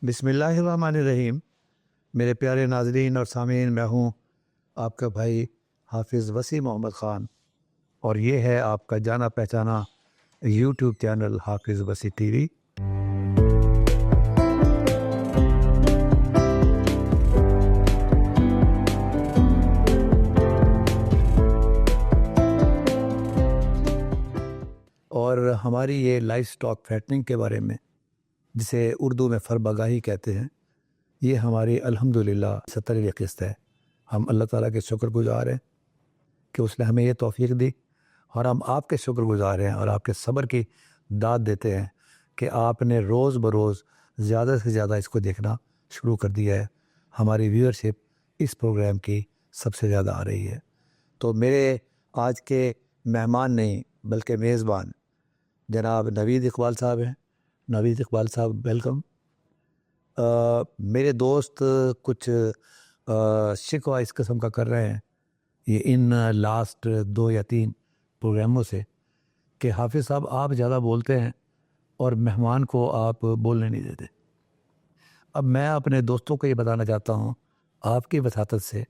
बिस्मिल्लाहिर्रहमानिर्रहीम। मेरे प्यारे नाज़रीन और सामीन, मैं हूँ आपका भाई हाफिज़ वसी मोहम्मद ख़ान और ये है आपका जाना पहचाना यूट्यूब चैनल हाफिज़ वसी टीवी। और हमारी ये लाइफ स्टॉक फैटनिंग के बारे में, जिसे उर्दू में फरबगाही कहते हैं, ये हमारी अल्हम्दुलिल्लाह 17वीं किस्त है। हम अल्लाह ताला के शुक्रगुज़ार हैं कि उसने हमें ये तौफ़ीक दी और हम आपके शुक्रगुज़ार हैं और आपके सब्र की दाद देते हैं कि आपने रोज़ बरोज़ ज़्यादा से ज़्यादा इसको देखना शुरू कर दिया है। हमारी व्यूअरशिप इस प्रोग्राम की सबसे ज़्यादा आ रही है। तो मेरे आज के मेहमान नहीं बल्कि मेज़बान जनाब नवीद इकबाल साहब हैं। नवीद इकबाल साहब, वेलकम। मेरे दोस्त कुछ शिकवा इस किस्म का कर रहे हैं ये इन लास्ट 2 या 3 प्रोग्रामों से कि हाफिज़ साहब आप ज़्यादा बोलते हैं और मेहमान को आप बोलने नहीं देते। अब मैं अपने दोस्तों को ये बताना चाहता हूँ आपकी वसातत से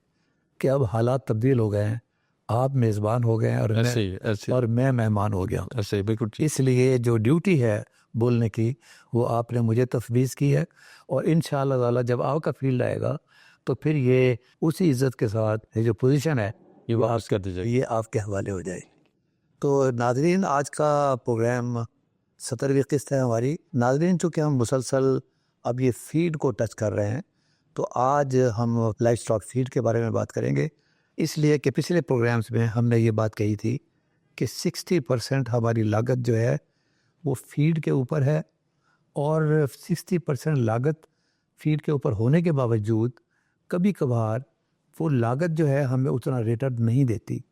कि अब हालात तब्दील हो गए हैं। आप मेज़बान हो गए हैं और मैं मेहमान हो गया हूँ। ऐसे बिल्कुल ठीक। इसलिए जो ड्यूटी है बोलने की वो आपने मुझे तफवीज़ की है और इंशाअल्लाह ताला जब आपका फील्ड आएगा तो फिर ये उसी इज़्ज़त के साथ ये जो पोजीशन है ये वापस कर दीजिए। ये आपके हवाले हो जाए। तो नाज़रीन, आज का प्रोग्राम 17वीं किस्त है हमारी। नाज़रीन, चूँकि हम मुसलसल अब ये फीड को टच कर रहे हैं तो आज हम लाइफ स्टॉक फीड के बारे में बात करेंगे, इसलिए कि पिछले प्रोग्राम्स में हमने ये बात कही थी कि 60% हमारी लागत जो है वो फीड के ऊपर है और 60% लागत फीड के ऊपर होने के बावजूद कभी कभार वो लागत जो है हमें उतना रिटर्न नहीं देती,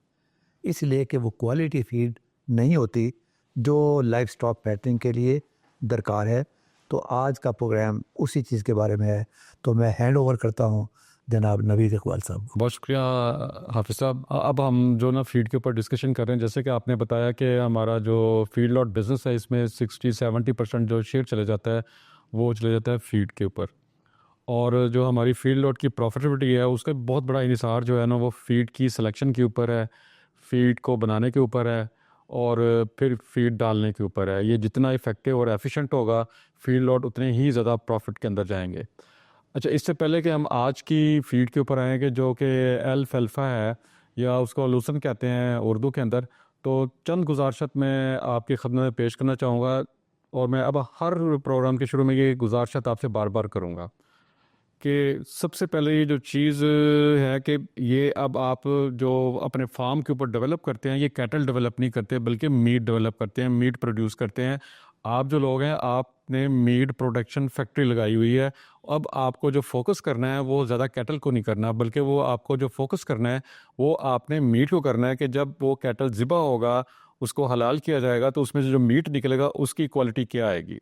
इसलिए कि वो क्वालिटी फीड नहीं होती जो लाइफ स्टॉक पैटर्निंग के लिए दरकार है। तो आज का प्रोग्राम उसी चीज़ के बारे में है। तो मैं हैंड ओवर करता हूँ जनाब नवीद इकबाल साहब को। बहुत शुक्रिया हाफिज़ साहब। अब हम जो ना फीड के ऊपर डिस्कशन कर रहे हैं, जैसे कि आपने बताया कि हमारा जो फीड लॉट बिज़नेस है इसमें 60-70% जो शेयर चले जाता है वो चले जाता है फीड के ऊपर, और जो हमारी फीड लॉट की प्रॉफिटेबिलिटी है उसका बहुत बड़ा इनिसार जो है ना वो फीड की सिलेक्शन के ऊपर है, फीड को बनाने के ऊपर है और फिर फीड डालने के ऊपर है। ये जितना इफ़ेक्टिव और एफिशिएंट होगा फीड लॉट उतने ही ज़्यादा प्रॉफिट के अंदर जाएंगे। अच्छा, इससे पहले कि हम आज की फीड के ऊपर आएंगे जो कि एल्फाल्फा है या उसको लूसन कहते हैं उर्दू के अंदर, तो चंद गुजारिशत मैं आपकी खदमत में पेश करना चाहूँगा और मैं अब हर प्रोग्राम के शुरू में ये गुजारिशत आपसे बार बार करूँगा कि सबसे पहले ये जो चीज़ है कि ये अब आप जो अपने फार्म के ऊपर डेवलप करते हैं ये कैटल डेवलप नहीं करते बल्कि मीट डेवलप करते हैं, मीट प्रोड्यूस करते हैं। आप जो लोग हैं आपने मीट प्रोडक्शन फैक्ट्री लगाई हुई है। अब आपको जो फोकस करना है वो ज़्यादा कैटल को नहीं करना, बल्कि वो आपको जो फोकस करना है वो आपने मीट को करना है कि जब वो कैटल ज़िबा होगा उसको हलाल किया जाएगा तो उसमें से जो मीट निकलेगा उसकी क्वालिटी क्या आएगी।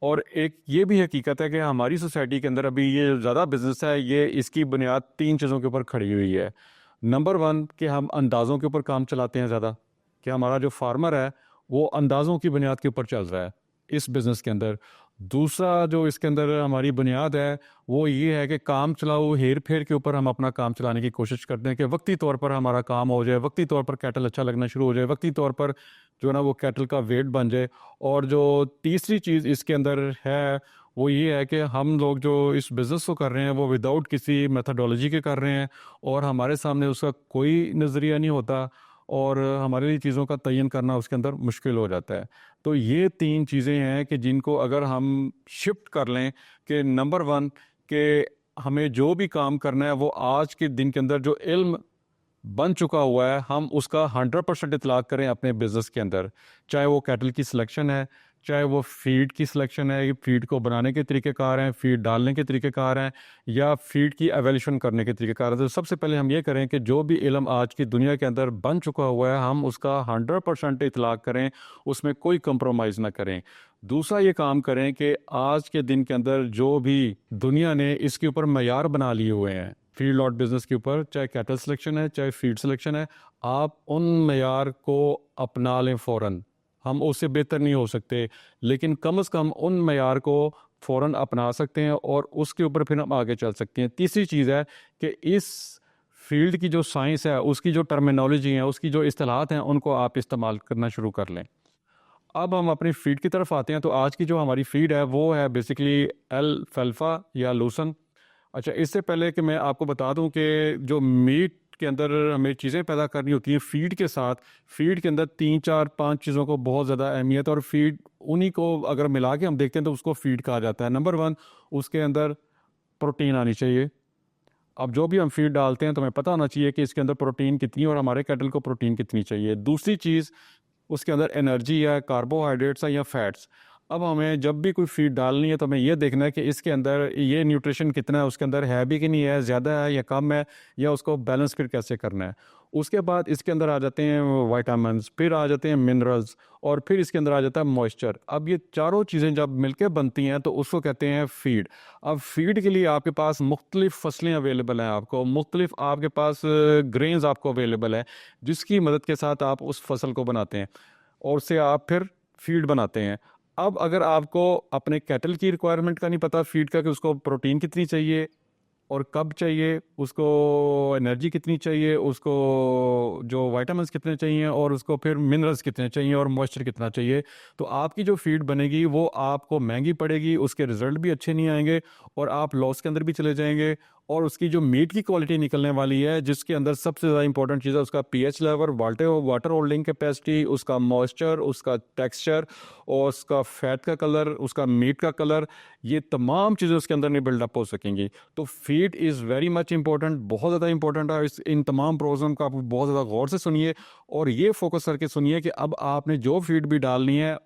और एक ये भी हकीकत है कि हमारी सोसाइटी के अंदर अभी ये ज़्यादा बिजनेस है ये इसकी बुनियाद 3 चीज़ों के ऊपर खड़ी हुई है। नंबर 1 कि हम अंदाज़ों के ऊपर काम चलाते हैं ज़्यादा, कि हमारा जो फार्मर है वो अंदाज़ों की बुनियाद के ऊपर चल रहा है इस बिज़नेस के अंदर। दूसरा जो इसके अंदर हमारी बुनियाद है वो ये है कि काम चलाओ हेर फेर के ऊपर हम अपना काम चलाने की कोशिश करते हैं कि वक्ती तौर पर हमारा काम हो जाए, वक्ती तौर पर कैटल अच्छा लगना शुरू हो जाए, वक्ती तौर पर जो है ना वो कैटल का वेट बन जाए। और जो तीसरी चीज़ इसके अंदर है वो ये है कि हम लोग जो इस बिज़नेस को कर रहे हैं वो विदाउट किसी मेथडोलॉजी के कर रहे हैं और हमारे सामने उसका कोई नज़रिया नहीं होता और हमारे लिए चीज़ों का तयन करना उसके अंदर मुश्किल हो जाता है। तो ये 3 चीज़ें हैं कि जिनको अगर हम शिफ्ट कर लें कि नंबर 1 कि हमें जो भी काम करना है वो आज के दिन के अंदर जो इल्म बन चुका हुआ है हम उसका 100% इतलाक करें अपने बिजनेस के अंदर, चाहे वो कैटल की सिलेक्शन है, चाहे वो फीड की सिलेक्शन है, फीड को बनाने के तरीक़ेकार हैं, फीड डालने के तरीक़ेकार हैं, या फीड की एवोल्यूशन करने के तरीक़ेकार हैं। तो सबसे पहले हम ये करें कि जो भी इल्म आज की दुनिया के अंदर बन चुका हुआ है हम उसका 100% इतलाक करें, उसमें कोई कंप्रोमाइज़ ना करें। दूसरा ये काम करें कि आज के दिन के अंदर जो भी दुनिया ने इसके ऊपर मयार बना लिए हुए हैं फीड लॉट बिजनेस के ऊपर, चाहे कैटल सिलेक्शन है चाहे फीड सिलेक्शन है, आप उन मयार को अपना लें फ़ौरन। हम उससे बेहतर नहीं हो सकते लेकिन कम से कम उन मयार को फ़ौरन अपना सकते हैं और उसके ऊपर फिर हम आगे चल सकते हैं। तीसरी चीज़ है कि इस फील्ड की जो साइंस है, उसकी जो टर्मिनोलॉजी है, उसकी जो इस्तिलाहात हैं, उनको आप इस्तेमाल करना शुरू कर लें। अब हम अपनी फीड की तरफ आते हैं। तो आज की जो हमारी फीड है वो है बेसिकली एल्फाल्फा या लूसन। अच्छा, इससे पहले कि मैं आपको बता दूं कि जो मीट के अंदर हमें चीज़ें पैदा करनी होती हैं फीड के साथ, फीड के अंदर 3 4 5 चीज़ों को बहुत ज़्यादा अहमियत, और फीड उन्हीं को अगर मिला के हम देखते हैं तो उसको फीड कहा जाता है। नंबर 1, उसके अंदर प्रोटीन आनी चाहिए। अब जो भी हम फीड डालते हैं तो हमें पता होना चाहिए कि इसके अंदर प्रोटीन कितनी है और हमारे कैटल को प्रोटीन कितनी चाहिए। दूसरी चीज़, उसके अंदर एनर्जी है, कार्बोहाइड्रेट्स है या फैट्स। अब हमें जब भी कोई फीड डालनी है तो हमें ये देखना है कि इसके अंदर ये न्यूट्रिशन कितना है, उसके अंदर है भी कि नहीं है, ज़्यादा है या कम है, या उसको बैलेंस फिर कैसे करना है। उसके बाद इसके अंदर आ जाते हैं विटामिन्स, फिर आ जाते हैं मिनरल्स, और फिर इसके अंदर आ जाता है मॉइस्चर। अब ये चारों चीज़ें जब मिलकर बनती हैं तो उसको कहते हैं फीड। अब फीड के लिए आपके पास मुख्तलिफ फसलें अवेलेबल हैं, आपको मुख्तलिफ आपके पास ग्रेन्स आपको अवेलेबल है, जिसकी मदद के साथ आप उस फसल को बनाते हैं और उससे आप फिर फीड बनाते हैं। अब अगर आपको अपने कैटल की रिक्वायरमेंट का नहीं पता फीड का, कि उसको प्रोटीन कितनी चाहिए और कब चाहिए, उसको एनर्जी कितनी चाहिए, उसको जो विटामिन्स कितने चाहिए, और उसको फिर मिनरल्स कितने चाहिए और मॉइस्चर कितना चाहिए, तो आपकी जो फीड बनेगी वो आपको महंगी पड़ेगी, उसके रिजल्ट भी अच्छे नहीं आएंगे और आप लॉस के अंदर भी चले जाएंगे। और उसकी जो मीट की क्वालिटी निकलने वाली है, जिसके अंदर सबसे ज़्यादा इंपॉर्टेंट चीज़ है उसका pH level, water holding capacity, उसका मॉइस्चर, उसका टेक्सचर, और उसका फैट का कलर, उसका मीट का कलर, ये तमाम चीज़ें उसके अंदर नहीं बिल्डअप हो सकेंगी। तो feed is very much important, बहुत ज़्यादा इंपॉर्टेंट है। इन तमाम प्रोग्राम को आप बहुत ज़्यादा गौर से सुनिए और ये फोकस करके सुनिए कि अब आपने जो फीड भी डालनी है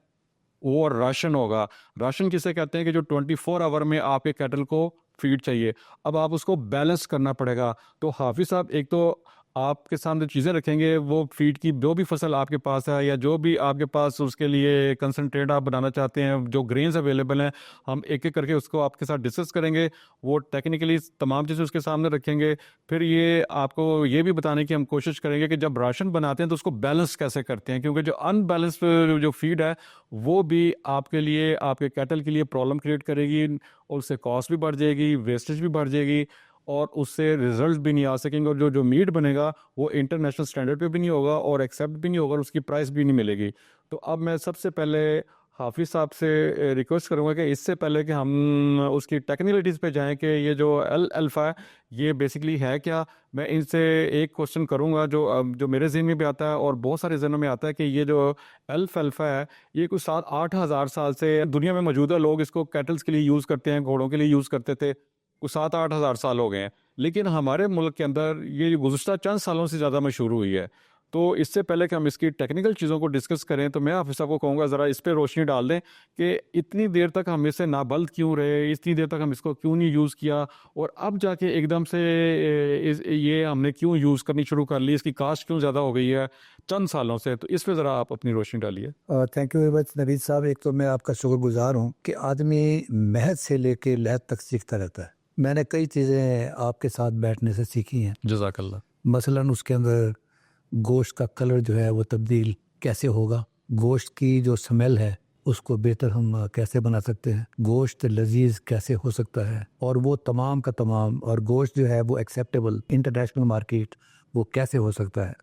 वो राशन होगा। राशन किसे कहते हैं कि जो 24 आवर में आपके कैटल को फीड चाहिए। अब आप उसको बैलेंस करना पड़ेगा। तो हाफिज़ साहब एक तो आपके सामने चीज़ें रखेंगे, वो फीड की जो भी फसल आपके पास है या जो भी आपके पास उसके लिए कंसनट्रेट आप बनाना चाहते हैं, जो ग्रेन्स अवेलेबल हैं, हम एक एक करके उसको आपके साथ डिस्कस करेंगे। वो टेक्निकली तमाम चीज़ें उसके सामने रखेंगे। फिर ये आपको ये भी बताने की हम कोशिश करेंगे कि जब राशन बनाते हैं तो उसको बैलेंस कैसे करते हैं, क्योंकि जो अनबैलेंस जो फीड है वो भी आपके लिए, आपके कैटल के लिए प्रॉब्लम क्रिएट करेगी, और उससे कॉस्ट भी बढ़ जाएगी, वेस्टेज भी बढ़ जाएगी, और उससे रिजल्ट भी नहीं आ सकेंगे, और जो मीट बनेगा वो इंटरनेशनल स्टैंडर्ड पे भी नहीं होगा और एक्सेप्ट भी नहीं होगा और उसकी प्राइस भी नहीं मिलेगी। तो अब मैं सबसे पहले हाफिज़ साहब से रिक्वेस्ट करूंगा कि इससे पहले कि हम उसकी टेक्निकलिटीज़ पे जाएं कि ये जो अल्फ़ा है ये बेसिकली है क्या, मैं इनसे एक क्वेश्चन करूंगा जो मेरे ज़हन में भी आता है और बहुत सारे ज़हनों में आता है कि ये जो अल्फ़ा है ये कुछ 7-8 हज़ार साल से दुनिया में मौजूद है। लोग इसको कैटल्स के लिए यूज़ करते हैं, घोड़ों के लिए यूज़ करते थे, कुछ 7-8 हज़ार साल हो गए हैं। लेकिन हमारे मुल्क के अंदर ये गुज़श्ता चंद सालों से ज़्यादा मशहूर हुई है। तो इससे पहले कि हम इसकी टेक्निकल चीज़ों को डिस्कस करें तो मैं हाफिज़ साहब को कहूँगा ज़रा इस पे रोशनी डाल दें कि इतनी देर तक हम इससे नाबल्द क्यों रहे, इतनी देर तक हम इसको क्यों नहीं यूज़ किया, और अब जाके एकदम से ये हमने क्यों यूज़ करनी शुरू कर ली, इसकी कास्ट क्यों ज़्यादा हो गई है चंद सालों से। तो इस पर ज़रा आप अपनी रोशनी डालिए। Thank you very much Naveed साहब। एक तो मैं आपका शुक्रगुजार हूँ कि आदमी महज से लेके लहद तक सीखता रहता है। मैंने कई चीज़ें आपके साथ बैठने से सीखी हैं। जज़ाकल्लाह। मसलन उसके अंदर गोश्त का कलर जो है वो तब्दील कैसे होगा, गोश्त की जो स्मेल है उसको बेहतर हम कैसे बना सकते हैं, गोश्त लजीज कैसे हो सकता है, और वो तमाम का तमाम, और गोश्त जो है वो एक्सेप्टेबल इंटरनेशनल मार्केट वो कैसे हो सकता है।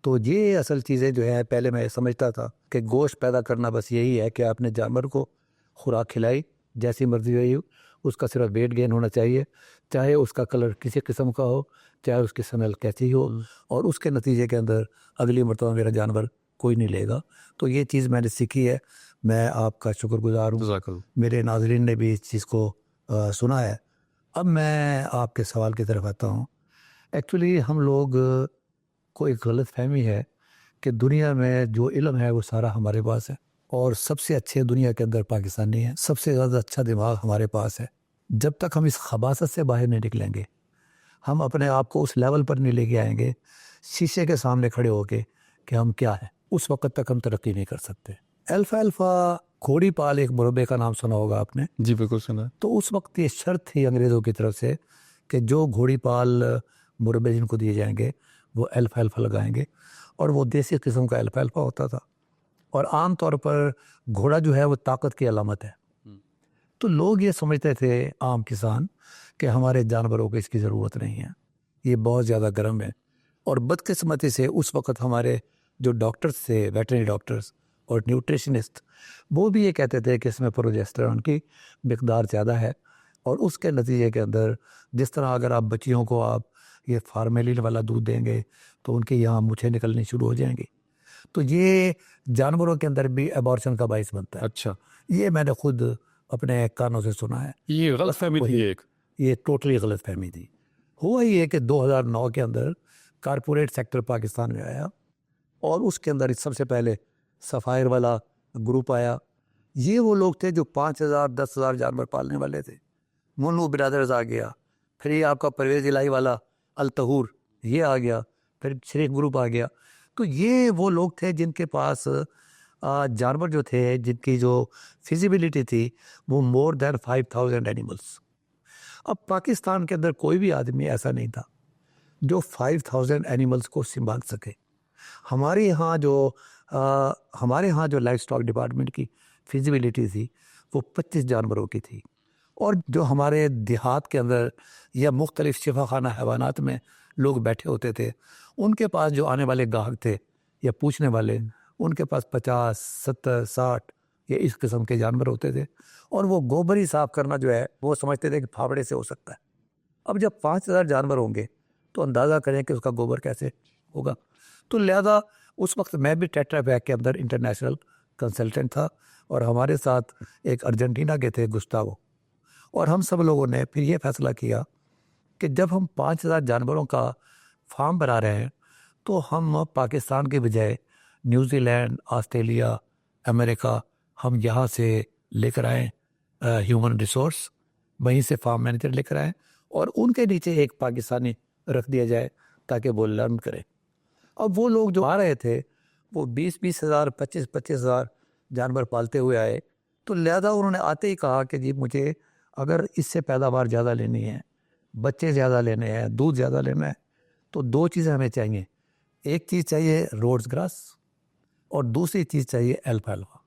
तो ये असल चीज़ें जो है, पहले मैं समझता था कि गोश्त पैदा करना बस यही है कि आपने जानवर को खुराक खिलाई जैसी मर्जी हुई हो, उसका सिर्फ वेट गेन होना चाहिए, चाहे उसका कलर किसी किस्म का हो, चाहे उसकी स्मेल कैसी हो, और उसके नतीजे के अंदर अगली मरतबा मेरा जानवर कोई नहीं लेगा। तो ये चीज़ मैंने सीखी है। मैं आपका शुक्रगुजार हूँ। जज़ाकल्लाह। मेरे नाज़रीन ने भी इस चीज़ को सुना है। अब मैं आपके सवाल की तरफ आता हूँ। एक्चुअली हम लोग को एक गलत फहमी है कि दुनिया में जो इल्म है वो सारा हमारे पास है, और सबसे अच्छे दुनिया के अंदर पाकिस्तानी हैं, सबसे ज़्यादा अच्छा दिमाग हमारे पास है। जब तक हम इस खबासत से बाहर नहीं निकलेंगे, हम अपने आप को उस लेवल पर नहीं लेके आएंगे शीशे के सामने खड़े होके कि हम क्या हैं, उस वक्त तक हम तरक्की नहीं कर सकते। अल्फ़ा घोड़ी पाल एक मुरब्बे का नाम सुना होगा आपने। जी बिल्कुल सुना। तो उस वक्त ये शर्त थी अंग्रेज़ों की तरफ से कि जो घोड़ी पाल मुरब्बे जिनको दिए जाएंगे वो अल्फ़ा लगाएंगे, और वो देसी किस्म का अल्फ़ा होता था। और आम तौर पर घोड़ा जो है वो ताकत की अलामत है, तो लोग ये समझते थे, आम किसान, कि हमारे जानवरों को इसकी ज़रूरत नहीं है, ये बहुत ज़्यादा गर्म है। और बदकिस्मती से उस वक्त हमारे जो डॉक्टर्स थे, वेटरनरी डॉक्टर्स और न्यूट्रिशनिस्ट, वो भी ये कहते थे कि इसमें प्रोजेस्टेरॉन की मिकदार ज़्यादा है, और उसके नतीजे के अंदर जिस तरह अगर आप बच्चियों को आप ये फार्मेलिन वाला दूध देंगे तो उनके यहाँ मूछें निकलनी शुरू हो जाएंगी। तो ये जानवरों के अंदर भी एबॉर्शन का बाइस बनता है। अच्छा, ये मैंने खुद अपने कानों से सुना है। ये गलतफहमी थी एक। ये टोटली गलत फहमी थी। हुआ ये कि 2009 के अंदर कारपोरेट सेक्टर पाकिस्तान में आया, और उसके अंदर सबसे पहले सफ़ायर वाला ग्रुप आया। ये वो लोग थे जो 5,000 10,000 जानवर पालने वाले थे। मुन्नू ब्रदर्स आ गया, फिर ये आपका परवेज़ इलाही वाला अल तहूर ये आ गया, फिर शरीक ग्रुप आ गया। तो ये वो लोग थे जिनके पास जानवर जो थे, जिनकी जो फिजिबिलिटी थी वो मोर देन 5,000 एनिमल्स। अब पाकिस्तान के अंदर कोई भी आदमी ऐसा नहीं था जो 5,000 एनिमल्स को संभाल सके। हमारे यहाँ जो लाइफ स्टॉक डिपार्टमेंट की फिजिबिलिटी थी वो 25 जानवरों की थी। और जो हमारे देहात के अंदर या मुख्तलिफ शिफाखाना हैवानात में लोग बैठे होते थे, उनके पास जो आने वाले गाहक थे या पूछने वाले, उनके पास 50 70 60 या इस किस्म के जानवर होते थे। और वो गोबर ही साफ करना जो है वो समझते थे कि फावड़े से हो सकता है। अब जब 5,000 जानवर होंगे तो अंदाज़ा करें कि उसका गोबर कैसे होगा। तो लिहाजा उस वक्त मैं भी टेट्रा पैक के अंदर इंटरनेशनल कंसल्टेंट था, और हमारे साथ एक अर्जेंटीना के थे गुस्तावो। और हम सब लोगों ने फिर ये फैसला किया कि जब हम 5,000 जानवरों का फार्म बना रहे हैं तो हम पाकिस्तान के बजाय न्यूजीलैंड, ऑस्ट्रेलिया, अमेरिका, हम यहाँ से लेकर आएँ ह्यूमन रिसोर्स, वहीं से फार्म मैनेजर लेकर आएँ, और उनके नीचे एक पाकिस्तानी रख दिया जाए ताकि वो लर्न करें। अब वो लोग जो आ रहे थे वो 20-20 हज़ार 25-25 हज़ार जानवर पालते हुए आए। तो लिहाजा उन्होंने आते ही कहा कि जी मुझे अगर इससे पैदावार ज़्यादा लेनी है, बच्चे ज़्यादा लेने हैं, दूध ज़्यादा लेना है, तो 2 चीज़ें हमें चाहिए। एक चीज़ चाहिए रोड्स ग्रास, और दूसरी चीज़ चाहिए एल्फाल्फा।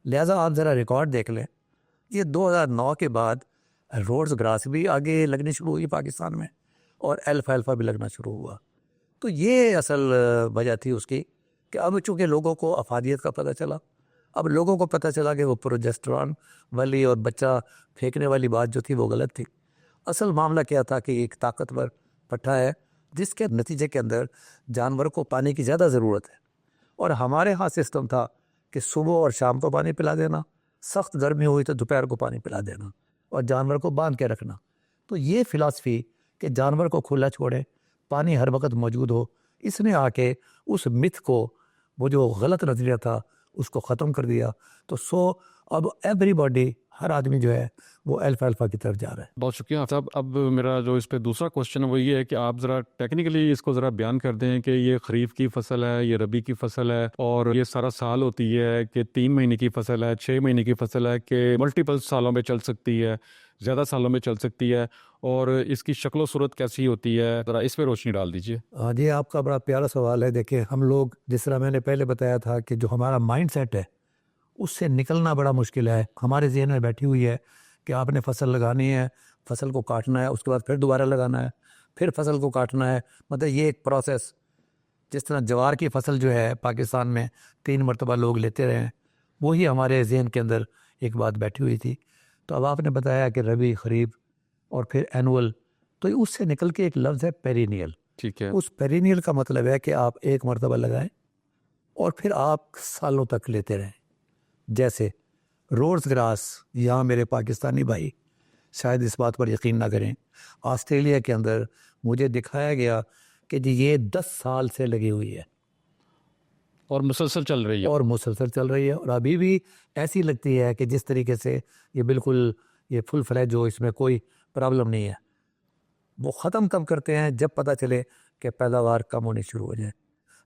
लिहाजा आप ज़रा रिकॉर्ड देख लें, ये 2009 के बाद रोड्स ग्रास भी आगे लगनी शुरू हुई पाकिस्तान में, और एल्फाल्फा भी लगना शुरू हुआ। तो ये असल वजह थी उसकी कि अब चूँकि लोगों को अफादियत का पता चला, अब लोगों को पता चला कि वो प्रोजेस्टेरॉन वाली और बच्चा फेंकने वाली बात जो थी वो गलत थी। असल मामला क्या था कि एक ताकतवर पट्टा है जिसके नतीजे के अंदर जानवर को पानी की ज़्यादा ज़रूरत है, और हमारे यहाँ सिस्टम था कि सुबह और शाम को पानी पिला देना, सख्त गर्मी हुई तो दोपहर को पानी पिला देना, और जानवर को बांध के रखना। तो ये फ़िलासफ़ी कि जानवर को खुला छोड़ें, पानी हर वक्त मौजूद हो, इसने आके उस मिथ को, वो जो गलत नज़रिया था, उसको ख़त्म कर दिया। तो अब एवरीबॉडी, हर आदमी जो है वो अल्फाल्फा की तरफ जा रहा है। बहुत शुक्रिया साहब। अब मेरा जो इस पे दूसरा क्वेश्चन है वो ये है कि आप ज़रा टेक्निकली इसको ज़रा बयान कर दें कि ये खरीफ की फसल है, ये रबी की फसल है, और ये सारा साल होती है कि 3 महीने की फसल है, 6 महीने की फसल है, कि मल्टीपल सालों में चल सकती है, ज़्यादा सालों में चल सकती है, और इसकी शक्ल सूरत कैसी होती है, ज़रा इस पर रोशनी डाल दीजिए। हाँ जी, आपका बड़ा प्यारा सवाल है। देखिए, हम लोग, जिस तरह मैंने पहले बताया था कि जो हमारा माइंड सेट है उससे निकलना बड़ा मुश्किल है। हमारे ज़हन में बैठी हुई है कि आपने फसल लगानी है, फसल को काटना है, उसके बाद फिर दोबारा लगाना है, फिर फसल को काटना है। मतलब ये एक प्रोसेस, जिस तरह जवार की फसल जो है पाकिस्तान में 3 मरतबा लोग लेते रहे हैं, वही हमारे जहन के अंदर एक बात बैठी हुई थी। तो अब आपने बताया कि रबी, खरीफ और फिर एनुअल, तो उससे निकल के एक लफ्ज़ है पेरिनियल। ठीक है। उस पेरिनियल का मतलब है कि आप एक मरतबा लगाएं और फिर आप सालों तक लेते रहें। जैसे रोड्स ग्रास, यहाँ मेरे पाकिस्तानी भाई शायद इस बात पर यकीन ना करें, ऑस्ट्रेलिया के अंदर मुझे दिखाया गया कि जी ये 10 साल से लगी हुई है और मुसलसल चल रही है। और मुसलसल चल रही है, और अभी भी ऐसी लगती है कि जिस तरीके से ये बिल्कुल ये फुल फ्लैज हो, इसमें कोई प्रॉब्लम नहीं है। वो ख़त्म कब करते हैं? जब पता चले कि पैदावार कम होनी शुरू हो जाए।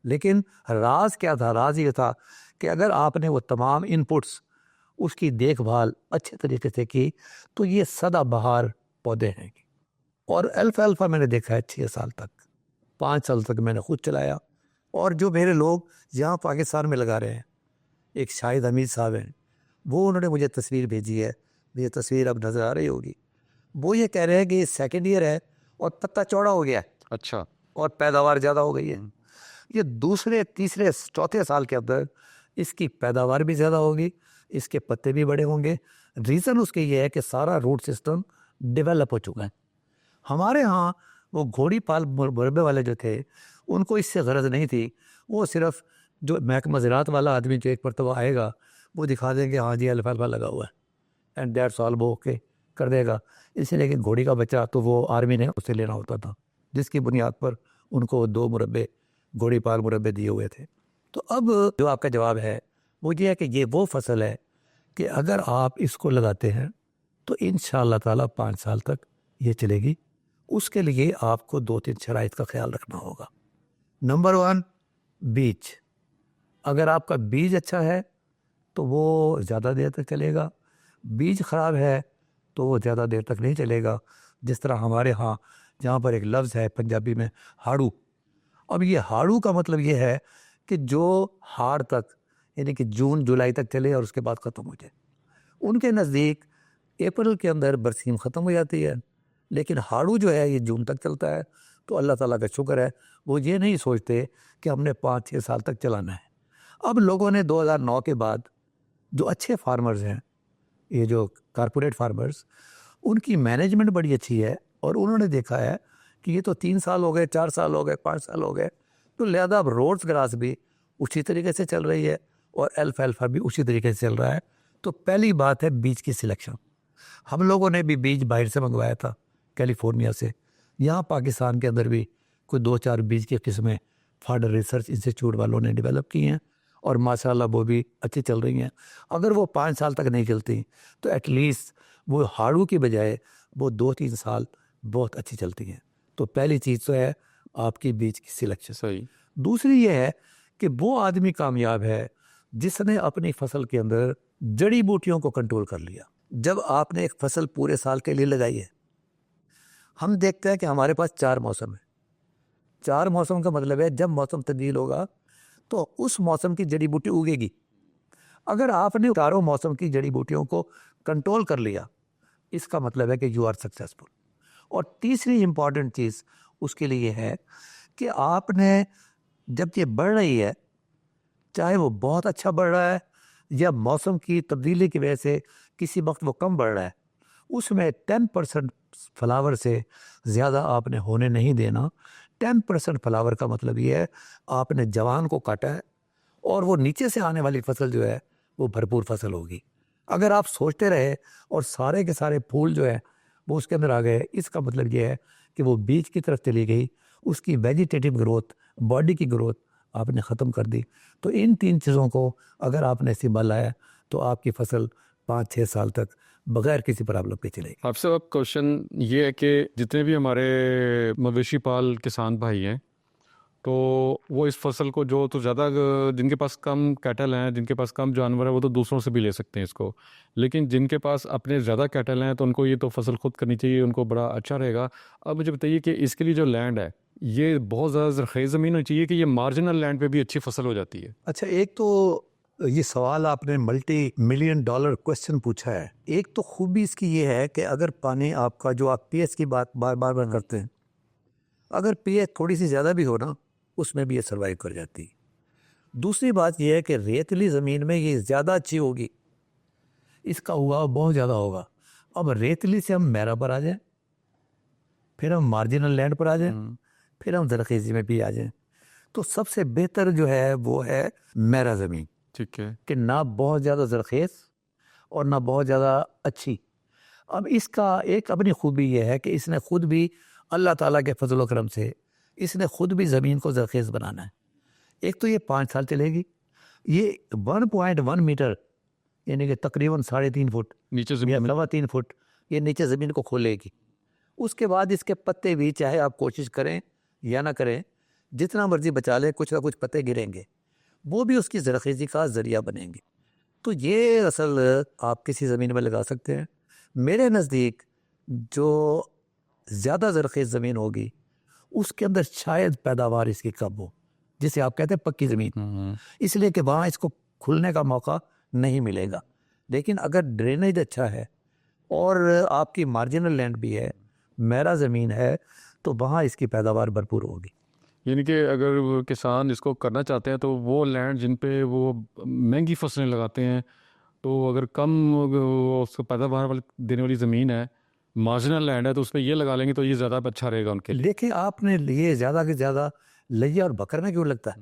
लेकिन राज क्या था? राज ये था कि अगर आपने वो तमाम इनपुट्स, उसकी देखभाल अच्छे तरीके से की तो ये सदाबहार पौधे हैं। और अल्फाल्फा मैंने देखा है 6 साल तक, 5 साल तक मैंने खुद चलाया। और जो मेरे लोग यहाँ पाकिस्तान में लगा रहे हैं, एक शाहिद हमीद साहब हैं, वो उन्होंने मुझे तस्वीर भेजी है ये तस्वीर अब नज़र आ रही होगी, वो ये कह रहे हैं कि ये सेकेंड ईयर है और पत्ता चौड़ा हो गया है अच्छा। और पैदावार ज़्यादा हो गई है। ये दूसरे तीसरे चौथे साल के अंदर इसकी पैदावार भी ज़्यादा होगी, इसके पत्ते भी बड़े होंगे। रीज़न उसके ये है कि सारा रूट सिस्टम डेवलप हो चुका है। हमारे यहाँ वो घोड़ी पाल मुरबे वाले जो थे उनको इससे गरज नहीं थी, वो सिर्फ जो महकमा ज़राअत वाला आदमी जो एक मरतबा आएगा वो दिखा देंगे हाँ जी अल्फाल्फा लगा हुआ है एंड दैट्स ऑल, वो ओके कर देगा। इसलिए कि घोड़ी का बच्चा तो वो आर्मी ने उससे लेना होता था, जिसकी बुनियाद पर उनको 2 मुरब्बे घोड़ी पाल मुरब्बे दिए हुए थे। तो अब जो आपका जवाब है वो ये है कि ये वो फसल है कि अगर आप इसको लगाते हैं तो इंशाअल्लाह ताला 5 साल तक ये चलेगी। उसके लिए आपको 2-3 शराइत का ख्याल रखना होगा। नंबर 1, बीज। अगर आपका बीज अच्छा है तो वो ज़्यादा देर तक चलेगा, बीज ख़राब है तो वो ज़्यादा देर तक नहीं चलेगा। जिस तरह हमारे यहाँ जहाँ पर एक लफ्ज़ है पंजाबी में हाड़ू, अब ये हाड़ू का मतलब ये है कि जो हाड़ तक यानी कि जून जुलाई तक चले और उसके बाद ख़त्म हो जाए। उनके नज़दीक अप्रैल के अंदर बरसीम ख़त्म हो जाती है, लेकिन हाड़ू जो है ये जून तक चलता है। तो अल्लाह ताला का शुक्र है, वो ये नहीं सोचते कि हमने 5-6 साल तक चलाना है। अब लोगों ने 2009 के बाद जो अच्छे फार्मर्स हैं, ये जो कारपोरेट फार्मर्स, उनकी मैनेजमेंट बड़ी अच्छी है और उन्होंने देखा है कि ये तो 3 साल हो गए, 4 साल हो गए, 5 साल हो गए, तो लिहाजा अब रोड्स ग्रास भी उसी तरीके से चल रही है और अल्फाल्फा भी उसी तरीके से चल रहा है। तो पहली बात है बीज की सिलेक्शन। हम लोगों ने भी बीज बाहर से मंगवाया था कैलिफोर्निया से। यहाँ पाकिस्तान के अंदर भी कोई 2-4 बीज की किस्में फाडर रिसर्च इंस्टीट्यूट वालों ने डेवलप की हैं और माशाल्लाह वो भी अच्छी चल रही हैं। अगर वो 5 साल तक नहीं चलती तो एटलीस्ट वो हाड़ू की बजाय वो 2-3 साल बहुत अच्छी चलती हैं। तो पहली चीज़ तो है आपकी बीज की सिलेक्शन। सही। दूसरी ये है कि वो आदमी कामयाब है जिसने अपनी फसल के अंदर जड़ी बूटियों को कंट्रोल कर लिया। जब आपने एक फसल पूरे साल के लिए लगाई है, हम देखते हैं कि हमारे पास 4 मौसम है। 4 मौसम का मतलब है जब मौसम तब्दील होगा तो उस मौसम की जड़ी बूटी उगेगी। अगर आपने चारों मौसम की जड़ी बूटियों को कंट्रोल कर लिया, इसका मतलब है कि यू आर सक्सेसफुल। और तीसरी इम्पॉर्टेंट चीज़ उसके लिए है कि आपने जब ये बढ़ रही है, चाहे वो बहुत अच्छा बढ़ रहा है या मौसम की तब्दीली की वजह से किसी वक्त वो कम बढ़ रहा है, उसमें 10% फ्लावर से ज़्यादा आपने होने नहीं देना। 10% फ्लावर का मतलब ये है आपने जवान को काटा है और वो नीचे से आने वाली फसल जो है वो भरपूर फसल होगी। अगर आप सोचते रहे और सारे के सारे फूल जो है वो उसके अंदर आ गए, इसका मतलब ये है कि वो बीज की तरफ चली गई, उसकी वेजिटेटिव ग्रोथ, बॉडी की ग्रोथ आपने ख़त्म कर दी। तो इन 3 चीज़ों को अगर आपने संभाल लाया तो आपकी फसल 5-6 साल तक बगैर किसी प्रॉब्लम के चलेगी। आपसे अब क्वेश्चन ये है कि जितने भी हमारे मवेशी पाल किसान भाई हैं, तो वो इस फसल को जो तो ज़्यादा जिनके पास कम कैटल हैं, जिनके पास कम जानवर है, वो तो दूसरों से भी ले सकते हैं इसको। लेकिन जिनके पास अपने ज़्यादा कैटल हैं तो उनको ये तो फसल खुद करनी चाहिए, उनको बड़ा अच्छा रहेगा। अब मुझे बताइए कि इसके लिए जो लैंड है ये बहुत ज़्यादा ज़रख़ीज़ ज़मीन होनी चाहिए कि ये मार्जिनल लैंड पे भी अच्छी फसल हो जाती है। अच्छा, एक तो ये सवाल आपने $multi-million क्वेश्चन पूछा है। एक तो खूबी इसकी ये है कि अगर पानी आपका, जो आप पीएच की बात बार बार करते हैं, अगर पीएच थोड़ी सी ज़्यादा भी हो ना, उसमें भी ये सर्वाइव कर जाती है। दूसरी बात यह है कि रेतली ज़मीन में ये ज़्यादा अच्छी होगी, इसका उगाव बहुत ज़्यादा होगा। अब रेतली से हम मैरा पर आ जाएं, फिर हम मार्जिनल लैंड पर आ जाएं, फिर हम ज़रख़ीज़ी में भी आ जाएं, तो सबसे बेहतर जो है वो है मैरा ज़मीन। ठीक है। कि ना बहुत ज़्यादा ज़रख़ीज़ और ना बहुत ज़्यादा अच्छी। अब इसका एक अपनी खूबी ये है कि इसने ख़ुद भी अल्लाह ताला के फजल व करम से इसने ख़ुद भी ज़मीन को ज़रख़ीज़ बनाना है। एक तो ये 5 साल चलेगी, ये 1.1 मीटर यानी कि तकरीबन 3.5 फुट नीचे या ज़मीन 3.25 फुट ये नीचे ज़मीन को खोलेगी। उसके बाद इसके पत्ते भी, चाहे आप कोशिश करें या ना करें, जितना मर्जी बचा लें, कुछ ना कुछ पत्ते गिरेंगे, वो भी उसकी ज़रख़ीज़ी का ज़रिया बनेंगे। तो ये असल आप किसी ज़मीन में लगा सकते हैं। मेरे नज़दीक जो ज़्यादा ज़रख़ीज़ ज़मीन होगी उसके अंदर शायद पैदावार इसकी कम हो, जिसे आप कहते हैं पक्की ज़मीन, इसलिए कि वहाँ इसको खुलने का मौका नहीं मिलेगा। लेकिन अगर ड्रेनेज अच्छा है, और आपकी मार्जिनल लैंड भी है, मेरा ज़मीन है, तो वहाँ इसकी पैदावार भरपूर होगी। यानी कि अगर वो किसान इसको करना चाहते हैं तो वो लैंड जिन पे वो महंगी फसलें लगाते हैं, तो अगर कम उसको पैदावार वाली देने वाली ज़मीन है, मार्जिनल लैंड है, तो उस पर ये लगा लेंगे तो ये ज़्यादा अच्छा रहेगा उनके लिए। देखिए आपने लिए ज़्यादा से ज़्यादा लैया और बकर में क्यों लगता है,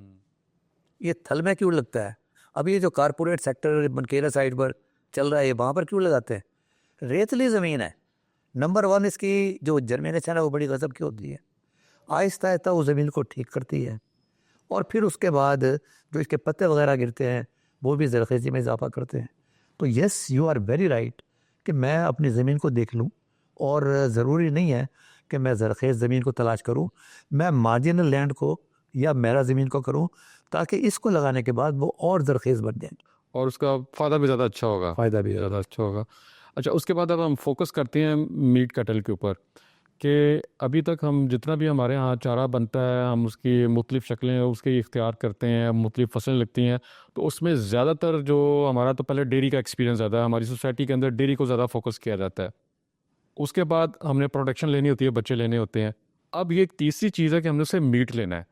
ये थल में क्यों लगता है? अब ये जो कारपोरेट सेक्टर बनकेरा साइड पर चल रहा है, ये वहाँ पर क्यों लगाते हैं? रेतली ज़मीन है। नंबर वन, इसकी जो जर्मिनेशन है वो बड़ी गज़ब की होती है, आहिस्ता आहिस्ता वो ज़मीन को ठीक करती है, और फिर उसके बाद जो इसके पत्ते वगैरह गिरते हैं वो भी ज़रख़ेज़ी में इजाफा करते हैं। तो yes, you are very right कि मैं अपनी ज़मीन को देख लूँ, और ज़रूरी नहीं है कि मैं ज़रख़ेज़ ज़मीन को तलाश करूँ, मैं मार्जिनल लैंड को या मेरा ज़मीन को करूँ, ताकि इसको लगाने के बाद वो और ज़रख़ेज़ बन जाए, और उसका फ़ायदा भी ज़्यादा अच्छा होगा। फ़ायदा भी ज़्यादा अच्छा होगा। अच्छा, उसके बाद अब हम फोकस करते हैं मीट कैटल के ऊपर, कि अभी तक हम जितना भी हमारे यहाँ चारा बनता है, हम उसकी मुख्तलिफ़ शक्लें उसकी इख्तियार करते हैं, मुख्तलिफ़ फसलें लगती हैं, तो उसमें ज़्यादातर जो हमारा तो पहले डेयरी का एक्सपीरियंस ज़्यादा है, हमारी सोसाइटी के अंदर डेयरी को ज़्यादा फोकस किया जाता है। उसके बाद हमने प्रोडक्शन लेनी होती है, बच्चे लेने होते हैं। अब ये एक तीसरी चीज़ है कि हमने उससे मीट लेना है।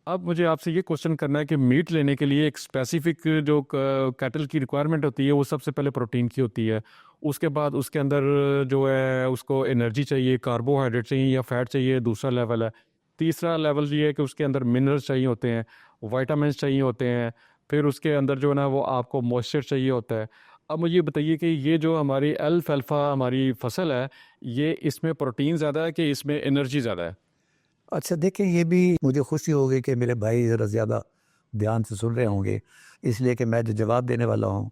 अब मुझे आपसे ये क्वेश्चन करना है कि मीट लेने के लिए एक स्पेसिफिक जो कैटल की रिक्वायरमेंट होती है, वो सबसे पहले प्रोटीन की होती है। उसके बाद उसके अंदर जो है उसको एनर्जी चाहिए, कार्बोहाइड्रेट चाहिए या फैट चाहिए, दूसरा लेवल है। तीसरा लेवल ये है कि उसके अंदर मिनरल्स चाहिए होते हैं, विटामिन्स चाहिए होते हैं, फिर उसके अंदर जो है ना वो आपको मॉइस्चर चाहिए होता है। अब मुझे ये बताइए कि ये जो हमारी अल्फ़ाल्फ़ा हमारी फसल है, ये इसमें प्रोटीन ज़्यादा है कि इसमें एनर्जी ज़्यादा है? अच्छा देखिए, ये भी मुझे खुशी होगी कि मेरे भाई ज़रा ज़्यादा ध्यान से सुन रहे होंगे, इसलिए कि मैं जो जवाब देने वाला हूँ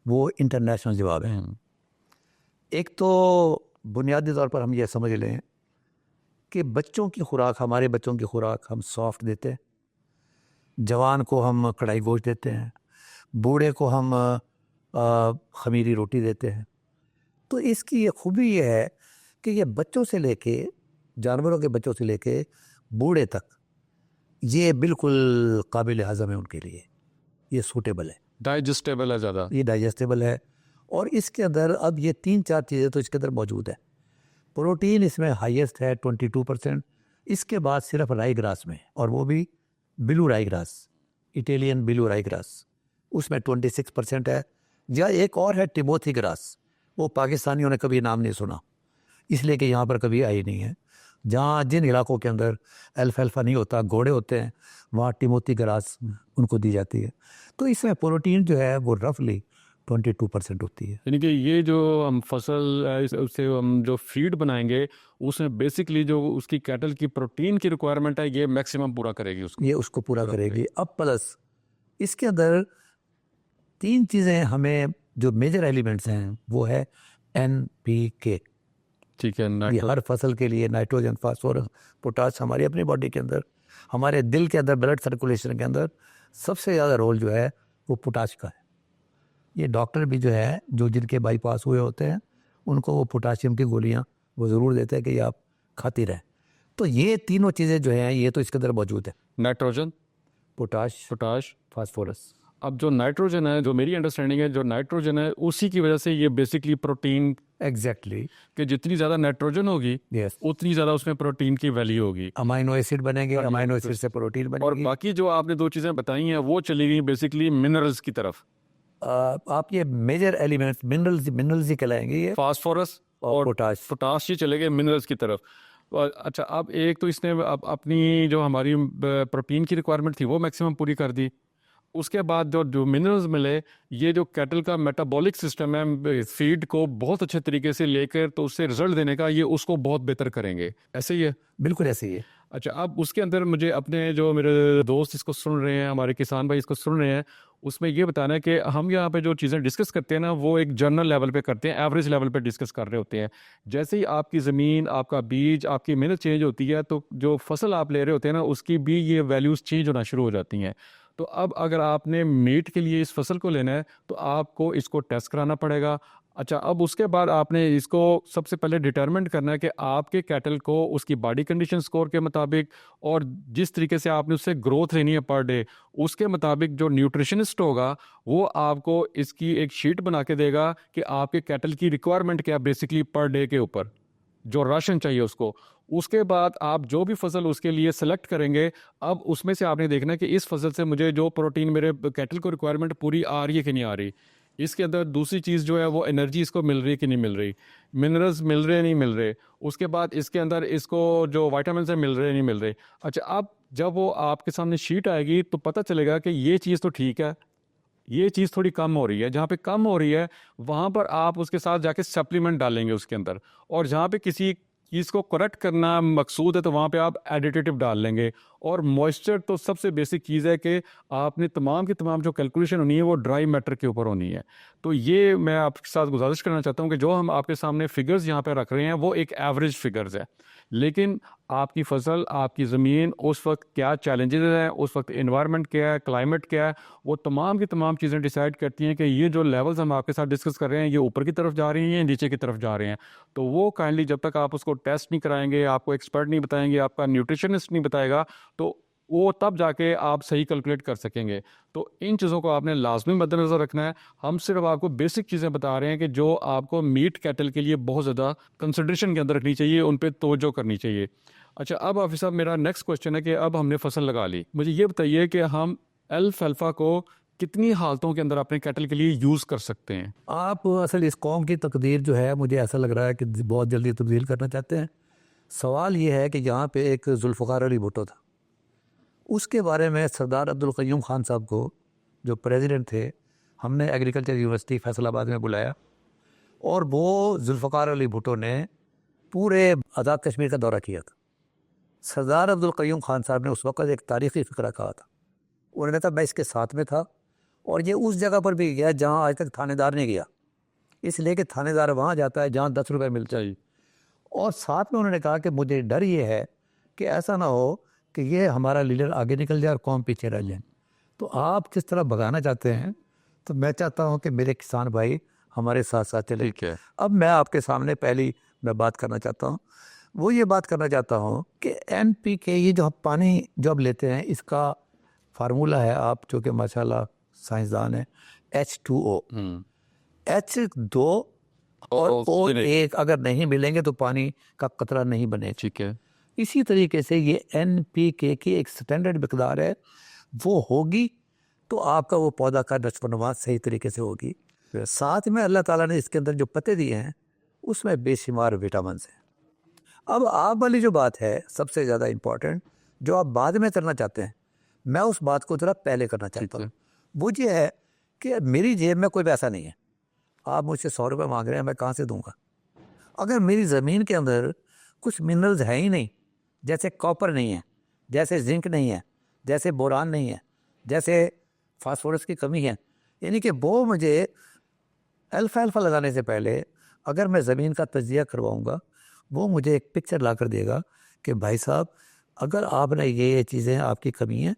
वो इंटरनेशनल जवाब है। एक तो बुनियादी तौर पर हम ये समझ लें कि बच्चों की खुराक, हमारे बच्चों की खुराक हम सॉफ्ट देते हैं, जवान को हम कढ़ाई गोश्त देते हैं, बूढ़े को हम खमीरी रोटी देते हैं। तो इसकी ये खूबी ये है कि ये बच्चों से लेके, जानवरों के बच्चों से लेके बूढ़े तक, ये बिल्कुल काबिल हज़म है उनके लिए, ये सूटेबल है, डाइजेस्टेबल है ज़्यादा। ये डाइजेस्टेबल है। और इसके अंदर अब ये 3-4 चीज़ें तो इसके अंदर मौजूद है। प्रोटीन इसमें हाईएस्ट है 22%, इसके बाद सिर्फ राई ग्रास में, और वो भी ब्लू राई ग्रास, इटालियन ब्लू राई ग्रास, उसमें 26% है। या एक और है टिमोथी ग्रास, वो पाकिस्तानियों ने कभी नाम नहीं सुना, इसलिए कि यहाँ पर कभी आई नहीं है। जहाँ जिन इलाकों के अंदर अल्फ़ाल्फ़ा नहीं होता, घोड़े होते हैं, वहाँ टिमोथी ग्रास उनको दी जाती है। तो इसमें प्रोटीन जो है वो रफली 22% होती है। यानी कि ये जो हम फसल उससे हम जो फीड बनाएंगे, उसमें बेसिकली जो उसकी कैटल की प्रोटीन की रिक्वायरमेंट है, ये मैक्सिमम पूरा करेगी उसको। ये उसको पूरा करेगी। अब प्लस इसके अंदर 3 चीज़ें हमें जो मेजर एलिमेंट्स हैं वो है NPK। ठीक है, ये हर फसल के लिए नाइट्रोजन, फास्फोरस, पोटाश, हमारी अपनी बॉडी के अंदर, हमारे दिल के अंदर, ब्लड सर्कुलेशन के अंदर सबसे ज़्यादा रोल जो है वो पोटाश का है। ये डॉक्टर भी जो है, जो जिनके बाईपास हुए होते हैं, उनको वो पोटाशियम की गोलियां वो ज़रूर देते हैं कि ये आप खाती रहें। तो ये तीनों चीज़ें जो हैं ये तो इसके अंदर मौजूद है, नाइट्रोजन, पोटाश, पोटाश। फास्फोरस। अब जो नाइट्रोजन है, जो मेरी अंडरस्टैंडिंग है, जो नाइट्रोजन है उसी की वजह से ये बेसिकली प्रोटीन, एग्जैक्टली, कि जितनी ज़्यादा नाइट्रोजन होगी यस, उतनी ज़्यादा उसमें प्रोटीन की वैल्यू होगी। अमाइनो एसिड बनेंगे, अमाइनो एसिड से प्रोटीन और बनेगी। बाकी जो आपने 2 चीज़ें बताई हैं वो चली गई बेसिकली मिनरल्स की तरफ, आप ये मेजर एलिमेंट्स मिनरल्स ही कहलाएंगे ये, फास्फोरस और पोटाश। पोटाश ही चले गए मिनरल्स की तरफ। अच्छा, अब एक तो इसने अपनी जो हमारी प्रोटीन की रिक्वायरमेंट थी वो मैक्सिमम पूरी कर दी। उसके बाद जो जो मिनरल्स मिले, ये जो कैटल का मेटाबॉलिक सिस्टम है, फीड को बहुत अच्छे तरीके से लेकर तो उससे रिजल्ट देने का, ये उसको बहुत बेहतर करेंगे। ऐसे ही है? बिल्कुल ऐसे ही है। अच्छा, अब उसके अंदर मुझे अपने जो मेरे दोस्त इसको सुन रहे हैं, हमारे किसान भाई इसको सुन रहे हैं, उसमें ये बताना है कि हम यहाँ पे जो चीज़ें डिस्कस करते हैं ना, वो एक जनरल लेवल पे करते हैं, एवरेज लेवल पे डिस्कस कर रहे होते हैं। जैसे ही आपकी ज़मीन, आपका बीज, आपकी मेहनत चेंज होती है, तो जो फसल आप ले रहे होते हैं ना, उसकी भी ये वैल्यूज़ चेंज होना शुरू हो जाती हैं। तो अब अगर आपने मीट के लिए इस फसल को लेना है, तो आपको इसको टेस्ट कराना पड़ेगा, अच्छा, अब उसके बाद आपने इसको सबसे पहले डिटरमिन करना है कि आपके कैटल को उसकी बॉडी कंडीशन स्कोर के मुताबिक और जिस तरीके से आपने उससे ग्रोथ लेनी है पर डे, उसके मुताबिक जो न्यूट्रिशनिस्ट होगा वो आपको इसकी एक शीट बना के देगा कि आपके कैटल की रिक्वायरमेंट क्या बेसिकली पर डे के ऊपर, जो राशन चाहिए उसको। उसके बाद आप जो भी फसल उसके लिए सेलेक्ट करेंगे, अब उसमें से आपने देखना है कि इस फसल से मुझे जो प्रोटीन मेरे कैटल को रिक्वायरमेंट पूरी आ रही है कि नहीं आ रही। इसके अंदर दूसरी चीज़ जो है वो एनर्जी इसको मिल रही है कि नहीं मिल रही, मिनरल्स मिल रहे नहीं मिल रहे, उसके बाद इसके अंदर इसको जो वाइटामिन है मिल रहे नहीं मिल रहे। अच्छा, अब जब वो आपके सामने शीट आएगी तो पता चलेगा कि ये चीज़ तो ठीक है, ये चीज़ थोड़ी कम हो रही है, जहाँ पे कम हो रही है वहाँ पर आप उसके साथ जाके सप्लीमेंट डालेंगे उसके अंदर, और जहाँ पे किसी चीज़ को करेक्ट करना मकसूद है तो वहाँ पे आप एडिटिव डाल लेंगे। और मॉइस्चर तो सबसे बेसिक चीज़ है कि आपने तमाम की तमाम जो कैलकुलेशन होनी है वो ड्राई मैटर के ऊपर होनी है। तो ये मैं आपके साथ गुजारिश करना चाहता हूँ कि जो हम आपके सामने फिगर्स यहाँ पे रख रहे हैं वो एक एवरेज फिगर्स है, लेकिन आपकी फसल, आपकी ज़मीन उस वक्त क्या चैलेंजेस हैं, उस वक्त इन्वायरमेंट क्या है, क्लाइमेट क्या है, वो तमाम की तमाम चीज़ें डिसाइड करती हैं कि ये जो लेवल्स हम आपके साथ डिस्कस कर रहे हैं ये ऊपर की तरफ जा रही हैं या नीचे की तरफ जा रहे हैं। तो वो काइंडली जब तक आप उसको टेस्ट नहीं कराएंगे, आपको एक्सपर्ट नहीं बताएंगे, आपका न्यूट्रिशनिस्ट नहीं बताएगा, तो वो तब जाके आप सही कैलकुलेट कर सकेंगे। तो इन चीज़ों को आपने लाजमी मद्देनज़र रखना है। हम सिर्फ आपको बेसिक चीज़ें बता रहे हैं कि जो आपको मीट कैटल के लिए बहुत ज़्यादा कंसिडरेशन के अंदर रखनी चाहिए, उन पे तवज्जो करनी चाहिए। अच्छा, अब हाफिज़ साहब मेरा नेक्स्ट क्वेश्चन है कि अब हमने फसल लगा ली, मुझे ये बताइए कि हम एल्फाल्फा को कितनी हालतों के अंदर अपने कैटल के लिए यूज़ कर सकते हैं? आप असल इस कौम की तकदीर जो है मुझे ऐसा लग रहा है कि बहुत जल्दी तब्दील करना चाहते हैं। सवाल ये है कि यहाँ पे एक जुल्फ़िकार अली भुट्टो था, उसके बारे में सरदार अब्दुल क़य्यूम ख़ान साहब को जो प्रेसिडेंट थे, हमने एग्रीकल्चर यूनिवर्सिटी फैसलाबाद में बुलाया और वो जुल्फ़िकार अली भुट्टो ने पूरे आज़ाद कश्मीर का दौरा किया था। सरदार अब्दुल क़य्यूम ख़ान साहब ने उस वक़्त एक तारीख़ी फ़िक्रा कहा था। उन्होंने कहा मैं इसके साथ में था और ये उस जगह पर भी गया जहाँ आज तक थानेदार नहीं गया, इसलिए कि थानेदार वहाँ जाता है जहाँ 10 रुपये मिलते हैं। और साथ में उन्होंने कहा कि मुझे डर ये है कि ऐसा ना हो कि ये हमारा लीडर आगे निकल जाए और कौम पीछे रह जाए। तो आप किस तरह भगाना चाहते हैं, तो मैं चाहता हूँ कि मेरे किसान भाई हमारे साथ साथ चले। ठीक है। अब मैं आपके सामने पहली मैं बात करना चाहता हूँ, वो ये बात करना चाहता हूँ कि NPK ये जो आप पानी जो आप लेते हैं इसका फार्मूला है, आप जो कि माशाल्लाह साइंसदान है, H2O, H2 और O1 अगर नहीं मिलेंगे तो पानी का कतरा नहीं बने। ठीक है। इसी तरीके से ये NPK की एक स्टैंडर्ड मकदार है, वो होगी तो आपका वो पौधा का नशोनुमा सही तरीके से होगी। साथ में अल्लाह ताला ने इसके अंदर जो पत्ते दिए हैं उसमें बेशुमार विटामिन हैं। अब आप वाली जो बात है सबसे ज़्यादा इम्पॉर्टेंट, जो आप बाद में करना चाहते हैं, मैं उस बात को ज़रा पहले करना चाहता हूँ। वो ये है कि मेरी जेब में कोई पैसा नहीं है, आप मुझसे 100 रुपये मांग रहे हैं, मैं कहाँ से दूंगा? अगर मेरी ज़मीन के अंदर कुछ मिनरल्स हैं ही नहीं, जैसे कॉपर नहीं है, जैसे जिंक नहीं है, जैसे बोरान नहीं है, जैसे फास्फोरस की कमी है, यानी कि वो मुझे अल्फाल्फा लगाने से पहले अगर मैं ज़मीन का तजिया करवाऊँगा, वो मुझे एक पिक्चर ला कर देगा कि भाई साहब अगर आपने ये चीज़ें आपकी कमी है,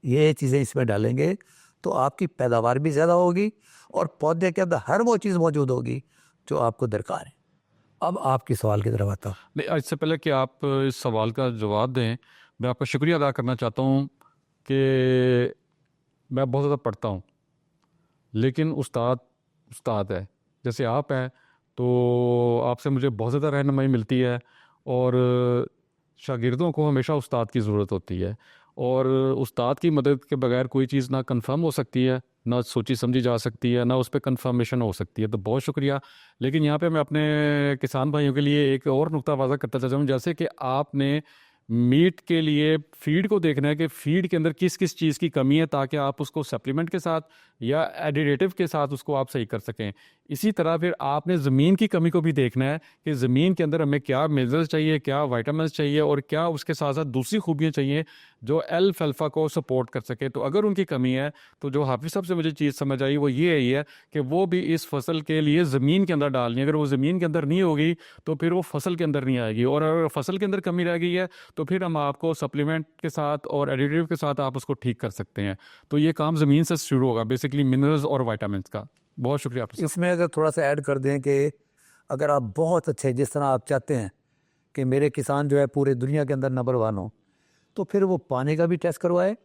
ये चीज़ें इसमें डालेंगे तो आपकी पैदावार भी ज़्यादा होगी और पौधे के अंदर हर वो चीज़ मौजूद होगी जो आपको दरकार है। अब आपके सवाल की तरफ आता हूँ। नहीं, इससे पहले कि आप इस सवाल का जवाब दें, मैं आपका शुक्रिया अदा करना चाहता हूँ कि मैं बहुत ज़्यादा पढ़ता हूँ, लेकिन उस्ताद है जैसे आप हैं, तो आपसे मुझे बहुत ज़्यादा रहनुमाई मिलती है और शागिर्दों को हमेशा उस्ताद की ज़रूरत होती है, और उस्ताद की मदद के बगैर कोई चीज़ ना कंफर्म हो सकती है, ना सोची समझी जा सकती है, ना उस पर कंफर्मेशन हो सकती है। तो बहुत शुक्रिया। लेकिन यहाँ पे मैं अपने किसान भाइयों के लिए एक और नुक्ता वाज़ा करता चाहता हूँ, जैसे कि आपने मीट के लिए फीड को देखना है कि फीड के अंदर किस किस चीज़ की कमी है, ताकि आप उसको सप्लीमेंट के साथ या एडिटिव के साथ उसको आप सही कर सकें। इसी तरह फिर आपने ज़मीन की कमी को भी देखना है कि ज़मीन के अंदर हमें क्या मिनरल्स चाहिए, क्या विटामिन्स चाहिए और क्या उसके साथ साथ दूसरी खूबियाँ चाहिए जो अल्फाल्फा को सपोर्ट कर सके। तो अगर उनकी कमी है तो जो हाफिज़ साहब से मुझे चीज़ समझ आई वो ये है कि वो भी इस फसल के लिए ज़मीन के अंदर डालनी है। अगर वो ज़मीन के अंदर नहीं होगी तो फिर वो फसल के अंदर नहीं आएगी, और अगर फसल के अंदर कमी रह गई है तो फिर हम आपको सप्लीमेंट के साथ और एडिटिव के साथ आप उसको ठीक कर सकते हैं। तो ये काम ज़मीन से शुरू होगा, बेसिकली मिनरल्स और विटामिन्स का। बहुत शुक्रिया हाफिज साहब। इसमें अगर थोड़ा सा ऐड कर दें कि अगर आप बहुत अच्छे, जिस तरह आप चाहते हैं कि मेरे किसान जो है पूरे दुनिया के अंदर नंबर 1 हो, तो फिर वो पानी का भी टेस्ट करवाए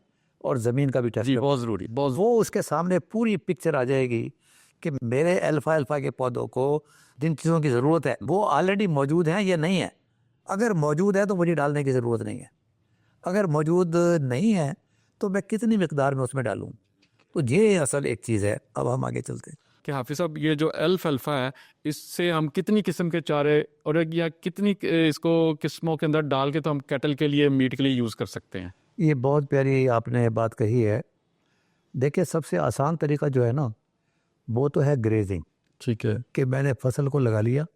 और ज़मीन का भी टेस्ट जी करवाए। बहुत ज़रूरी, बहुत वो उसके सामने पूरी पिक्चर आ जाएगी कि मेरे अल्फा अल्फा के पौधों को जिन चीज़ों की ज़रूरत है वो ऑलरेडी मौजूद हैं या नहीं है। अगर मौजूद है तो मुझे डालने की ज़रूरत नहीं है, अगर मौजूद नहीं है तो मैं कितनी मिकदार में उसमें डालूँ। तो ये असल एक चीज़ है। अब हम आगे चलते हैं। कि हाफिज साहब ये जो अल्फा है, इससे हम कितनी किस्म के चारे और या कितनी इसको किस्मों के अंदर डाल के तो हम कैटल के लिए, मीट के लिए यूज़ कर सकते हैं? ये बहुत प्यारी आपने बात कही है। देखिए, सबसे आसान तरीका जो है ना, वो तो है ग्रेजिंग, ठीक है। कि मैंने फसल को लगा लिया,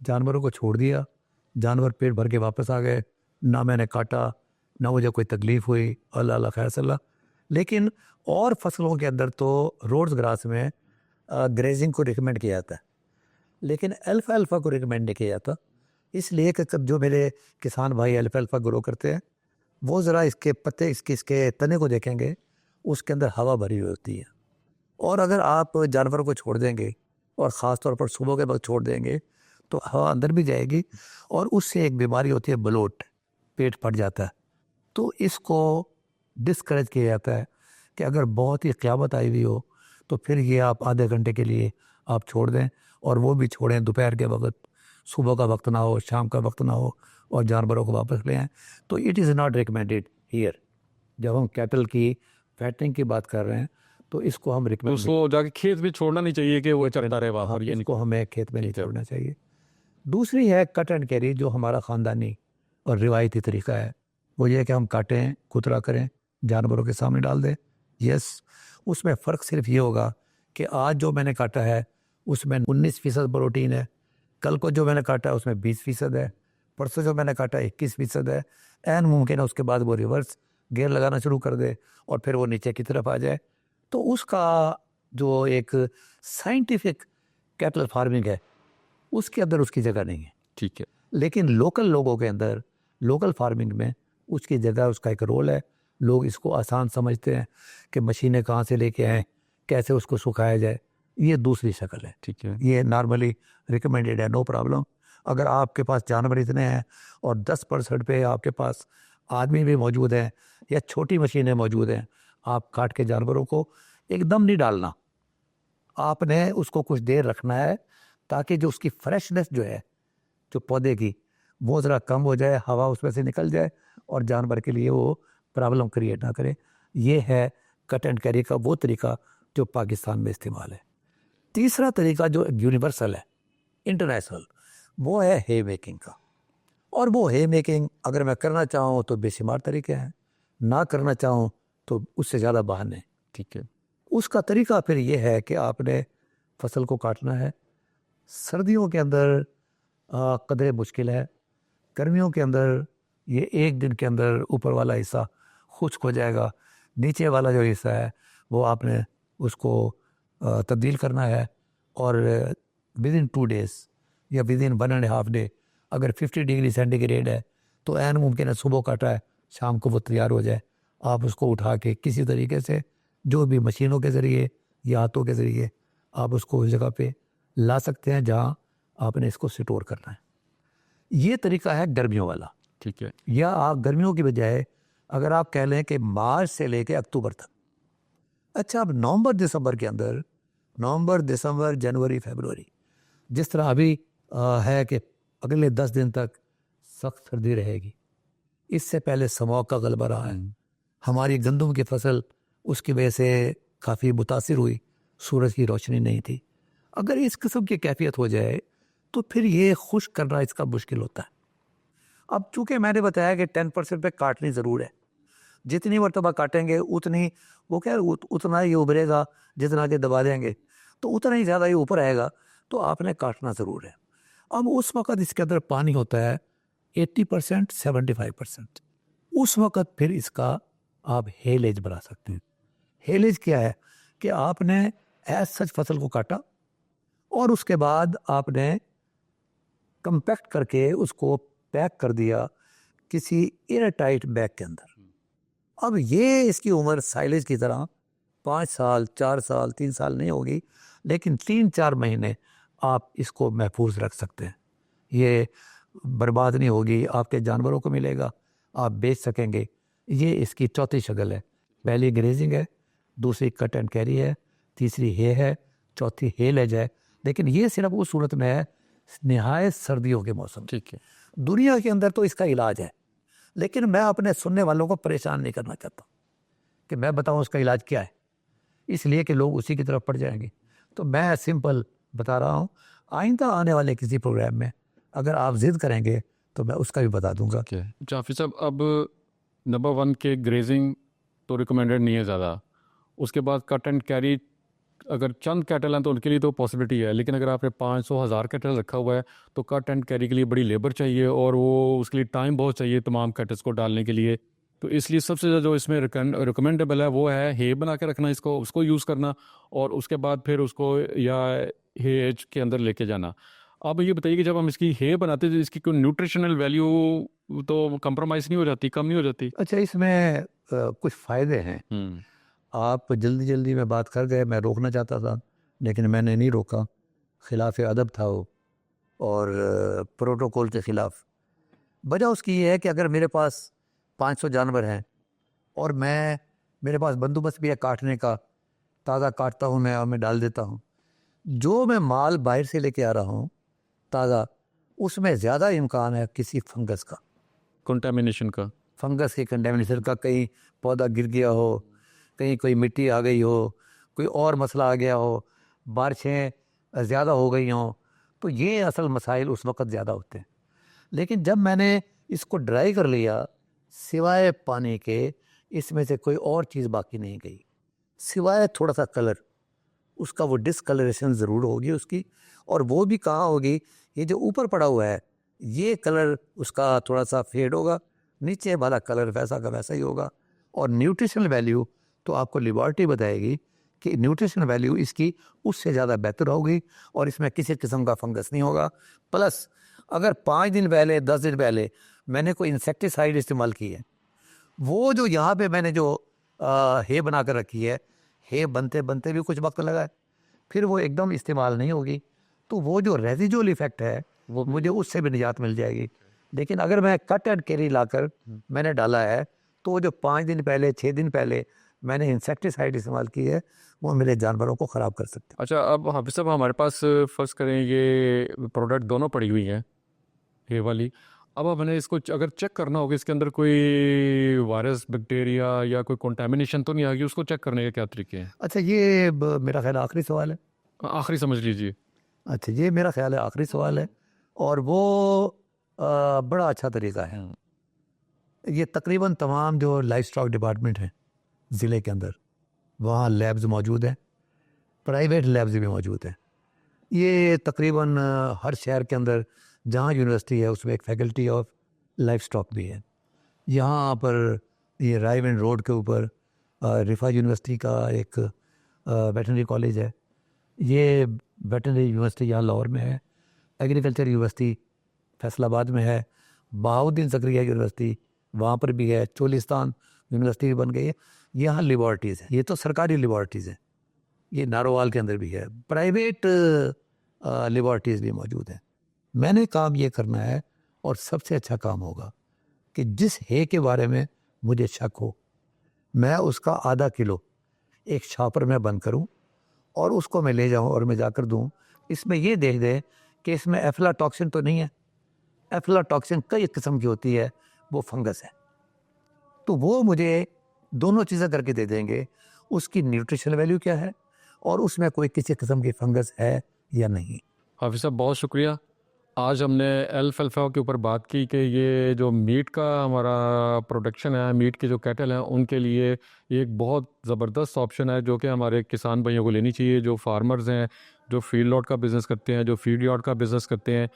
जानवरों को छोड़ दिया, जानवर पेट भर के वापस आ गए, ना मैंने काटा, ना मुझे कोई तकलीफ हुई, अल्लाह अल्लाह खैर सल्ला। लेकिन और फसलों के अंदर तो रोड्स ग्रास में ग्रेजिंग को रिकमेंड किया जाता है, लेकिन अल्फा अल्फा को रिकमेंड नहीं किया जाता। इसलिए कि जो मेरे किसान भाई अल्फा अल्फा ग्रो करते हैं, वो ज़रा इसके पत्ते, इसके तने को देखेंगे, उसके अंदर हवा भरी हुई होती है। और अगर आप जानवरों को छोड़ देंगे और ख़ास तौर पर सुबह के वक्त छोड़ देंगे तो हवा अंदर भी जाएगी और उससे एक बीमारी होती है ब्लोट, पेट फट जाता है। तो इसको डिस्करेज किया जाता है कि अगर बहुत ही क़यामत आई हुई हो तो फिर ये आप आधे घंटे के लिए आप छोड़ दें, और वो भी छोड़ें दोपहर के वक्त, सुबह का वक्त ना हो, शाम का वक्त ना हो, और जानवरों को वापस ले आएँ। तो it is not recommended here. जब हम कैटल की फैटनिंग की बात कर रहे हैं तो इसको हम तो रिकमेंड उसको जाके खेत में छोड़ना नहीं चाहिए कि वो चलता रहे वहाँ हाँ, पर, ये नहीं। इसको हमें खेत में नहीं ठीक है। छोड़ना चाहिए। दूसरी है कट एंड कैरी, जो हमारा ख़ानदानी और रिवायती तरीका है। वो ये है कि हम काटें, कुतरा करें, जानवरों के सामने डाल दें। यस, उसमें फ़र्क सिर्फ ये होगा कि आज जो मैंने काटा है उसमें 19% प्रोटीन है, कल को जो मैंने काटा है उसमें 20% है, परसों जो मैंने काटा 21% है। ऐन मुमकिन है उसके बाद वो रिवर्स गेयर लगाना शुरू कर दे और फिर वो नीचे की तरफ आ जाए। तो उसका जो एक साइंटिफिक कैटल फार्मिंग है उसके अंदर उसकी जगह नहीं है। ठीक है। लेकिन लोकल लोगों के अंदर, लोकल फार्मिंग में उसकी जगह, उसका एक रोल है। लोग इसको आसान समझते हैं कि मशीनें कहाँ से लेके आएँ, कैसे उसको सुखाया जाए, ये दूसरी शक्ल है। ठीक है। ये नॉर्मली रिकमेंडेड है, नो प्रॉब्लम। अगर आपके पास जानवर इतने हैं और 10% पे आपके पास आदमी भी मौजूद हैं या छोटी मशीनें मौजूद हैं, आप काट के जानवरों को एकदम नहीं डालना, आपने उसको कुछ देर रखना है ताकि जो उसकी फ्रेशनेस जो है, जो पौधे की, वो ज़रा कम हो जाए, हवा उसमें से निकल जाए और जानवर के लिए वो प्रॉब्लम क्रिएट ना करे। ये है कट एंड कैरी का वो तरीका जो पाकिस्तान में इस्तेमाल है। तीसरा तरीका जो यूनिवर्सल है, इंटरनेशनल, वो है हे मेकिंग का। और वो हे मेकिंग अगर मैं करना चाहूँ तो बेशुमार तरीके हैं, ना करना चाहूँ तो उससे ज़्यादा बहाने। ठीक है। उसका तरीका फिर ये है कि आपने फसल को काटना है। सर्दियों के अंदर कदरे मुश्किल है, गर्मियों के अंदर ये एक दिन के अंदर ऊपर वाला हिस्सा खुश्क हो जाएगा, नीचे वाला जो हिस्सा है वो आपने उसको तब्दील करना है। और विद इन 2 डेज़ या विद इन 1.5 डे, अगर 50 डिग्री सेंटीग्रेड है तो ऐन मुमकिन है सुबह काटा है, शाम को वो तैयार हो जाए। आप उसको उठा के किसी तरीके से, जो भी मशीनों के ज़रिए या हाथों के ज़रिए, आप उसको उस जगह पे ला सकते हैं जहाँ आपने इसको स्टोर करना है। ये तरीका है गर्मियों वाला। ठीक है। या आप गर्मियों की बजाय अगर आप कह लें कि मार्च से लेके अक्टूबर तक, अच्छा अब नवंबर दिसंबर के अंदर, नवंबर दिसंबर जनवरी फरवरी, जिस तरह अभी है कि अगले 10 दिन तक सख्त सर्दी रहेगी, इससे पहले स्मॉग का गलबा रहा है, हमारी गंदम की फसल उसकी वजह से काफ़ी मुतासिर हुई, सूरज की रोशनी नहीं थी। अगर इस किस्म की कैफियत हो जाए तो फिर ये खुश्क करना इसका मुश्किल होता है। अब चूंकि मैंने बताया कि 10% पे काटनी ज़रूर है, जितनी मरतबा काटेंगे उतनी वो क्या उतना ही उभरेगा, जितना कि दबा देंगे तो उतना ही ज़्यादा ही ऊपर आएगा, तो आपने काटना ज़रूर है। अब उस वक़्त इसके अंदर पानी होता है 80% 75%, उस वक़्त फिर इसका आप हेलेज बना सकते हैं। हेलेज क्या है कि आपने एज सच फसल को काटा और उसके बाद आपने कंपैक्ट करके उसको पैक कर दिया किसी एयर टाइट बैग के अंदर। अब ये इसकी उम्र साइलेज की तरह 5 साल 4 साल 3 साल नहीं होगी, लेकिन 3-4 महीने आप इसको महफूज रख सकते हैं। ये बर्बाद नहीं होगी, आपके जानवरों को मिलेगा, आप बेच सकेंगे। ये इसकी चौथी शक्ल है। पहली ग्रेजिंग है, दूसरी कट एंड कैरी है, तीसरी हे है, चौथी हेल एज है। लेकिन ये सिर्फ उस सूरत में है निहायत सर्दियों के मौसम। ठीक है। दुनिया के अंदर तो इसका इलाज है, लेकिन मैं अपने सुनने वालों को परेशान नहीं करना चाहता कि मैं बताऊं उसका इलाज क्या है, इसलिए कि लोग उसी की तरफ पड़ जाएंगे। तो मैं सिंपल बता रहा हूँ। आइंदा आने वाले किसी प्रोग्राम में अगर आप जिद करेंगे तो मैं उसका भी बता दूंगा। जाफी साहब, अब नंबर 1 के ग्रेजिंग तो रिकमेंडेड नहीं है ज़्यादा। उसके बाद कट एंड कैरी, अगर चंद कैटल हैं तो उनके लिए तो पॉसिबिलिटी है, लेकिन अगर आपने 500,000 कैटल रखा हुआ है तो कट एंड कैरी के लिए बड़ी लेबर चाहिए और वो उसके लिए टाइम बहुत चाहिए तमाम कैटल्स को डालने के लिए। तो इसलिए सबसे ज़्यादा जो इसमें रिकमेंडेबल है वो है हे बना के रखना, इसको उसको यूज़ करना, और उसके बाद फिर उसको या हे एज के अंदर लेके जाना। आप ये बताइए कि जब हम इसकी हे बनाते हैं तो इसकी कोई न्यूट्रिशनल वैल्यू तो कंप्रोमाइज़ नहीं हो जाती, कम नहीं हो जाती? अच्छा, इसमें कुछ फ़ायदे हैं। आप जल्दी जल्दी में बात कर गए, मैं रोकना चाहता था लेकिन मैंने नहीं रोका। खिलाफ अदब था वो, और प्रोटोकॉल के ख़िलाफ़। वजह उसकी ये है कि अगर मेरे पास 500 जानवर हैं और मेरे पास बंदोबस्त भी है काटने का, ताज़ा काटता हूँ मैं और मैं डाल देता हूँ। जो मैं माल बाहर से लेके आ रहा हूँ ताज़ा, उसमें ज़्यादा इम्कान है किसी फंगस का, कंटामिनेशन का। फंगस के कंटेमिनेशन का। कहीं पौधा गिर गया हो, कहीं कोई मिट्टी आ गई हो, कोई और मसला आ गया हो, बारिशें ज़्यादा हो गई हों, तो ये असल मसाइल उस वक़्त ज़्यादा होते हैं। लेकिन जब मैंने इसको ड्राई कर लिया, सिवाय पानी के इसमें से कोई और चीज़ बाकी नहीं गई, सिवाय थोड़ा सा कलर। उसका वो डिसकलरेशन ज़रूर होगी उसकी, और वो भी कहाँ होगी, ये जो ऊपर पड़ा हुआ है ये कलर उसका थोड़ा सा फेड होगा, नीचे वाला कलर वैसा का वैसा ही होगा। और न्यूट्रिशनल वैल्यू तो आपको लेबॉर्ट्री बताएगी कि न्यूट्रिशनल वैल्यू इसकी उससे ज़्यादा बेहतर होगी, और इसमें किसी किस्म का फंगस नहीं होगा। प्लस अगर 5 दिन पहले 10 दिन पहले मैंने कोई इंसेक्टिसाइड इस्तेमाल की है, वो जो यहाँ पे मैंने जो हे बना कर रखी है, हे बनते बनते भी कुछ वक्त लगा है, फिर वो एकदम इस्तेमाल नहीं होगी। तो वो जो रेजिजुअल इफेक्ट है वो मुझे उससे भी निजात मिल जाएगी। लेकिन अगर मैं कट एंड कैरी लाकर मैंने डाला है, तो वो जो 5 दिन पहले 6 दिन पहले मैंने इंसेक्टिसाइड इस्तेमाल की है, वो मेरे जानवरों को ख़राब कर सकते हैं। अच्छा, अब हाफिज़ साहब हमारे पास फर्स्ट करें ये प्रोडक्ट दोनों पड़ी हुई हैं, ये वाली। अब हमने इसको अगर चेक करना होगा इसके अंदर कोई वायरस, बैक्टीरिया या कोई कंटामिनेशन तो नहीं आ गई, उसको चेक करने के क्या तरीके हैं? अच्छा, ये मेरा ख्याल आखिरी सवाल है। आखिरी समझ लीजिए। अच्छा, ये मेरा ख्याल है आखिरी सवाल है, और वो बड़ा अच्छा तरीका है। ये तकरीबन तमाम जो लाइफ स्टॉक डिपार्टमेंट हैं ज़िले के अंदर, वहाँ लैब्स मौजूद हैं, प्राइवेट लैब्स भी मौजूद हैं। ये तकरीबन हर शहर के अंदर जहाँ यूनिवर्सिटी है उसमें एक फैकल्टी ऑफ लाइफ स्टॉक भी है। यहाँ पर ये रायविंड रोड के ऊपर रिफा यूनिवर्सिटी का एक वेटनरी कॉलेज है। ये वेटनरी यूनिवर्सिटी यहाँ लाहौर में है। एग्रीकल्चर यूनिवर्सिटी फैसलाबाद में है। बहाउद्दीन ज़करिया यूनिवर्सिटी वहाँ पर भी है। चोलिस्तान यूनिवर्सिटी भी बन गई है। यहाँ लेबॉर्ट्रीज़ हैं, ये तो सरकारी लेबॉर्ट्रीज़ हैं। ये नारोवाल के अंदर भी है। प्राइवेट लेबॉर्ट्रीज़ भी मौजूद हैं। मैंने काम ये करना है, और सबसे अच्छा काम होगा कि जिस हे के बारे में मुझे शक हो, मैं उसका आधा किलो एक शॉपर में बंद करूं, और उसको मैं ले जाऊं और मैं जाकर दूं। इसमें ये देख दें कि इसमें एफ्लाटॉक्सिन तो नहीं है। एफ्लाटॉक्सिन कई किस्म की होती है, वो फंगस है। तो वो मुझे दोनों चीज़ें करके दे देंगे, उसकी न्यूट्रिशनल वैल्यू क्या है और उसमें कोई किसी किस्म की फंगस है या नहीं। हाफिज़ साहब बहुत शुक्रिया। आज हमने अल्फाल्फा के ऊपर बात की कि ये जो मीट का हमारा प्रोडक्शन है, मीट के जो कैटल हैं उनके लिए ये एक बहुत ज़बरदस्त ऑप्शन है जो कि हमारे किसान भाइयों को लेनी चाहिए, जो फार्मर्स हैं, जो फील्ड लॉट का बिज़नेस करते हैं, जो फीड यार्ड का बिज़नेस करते हैं।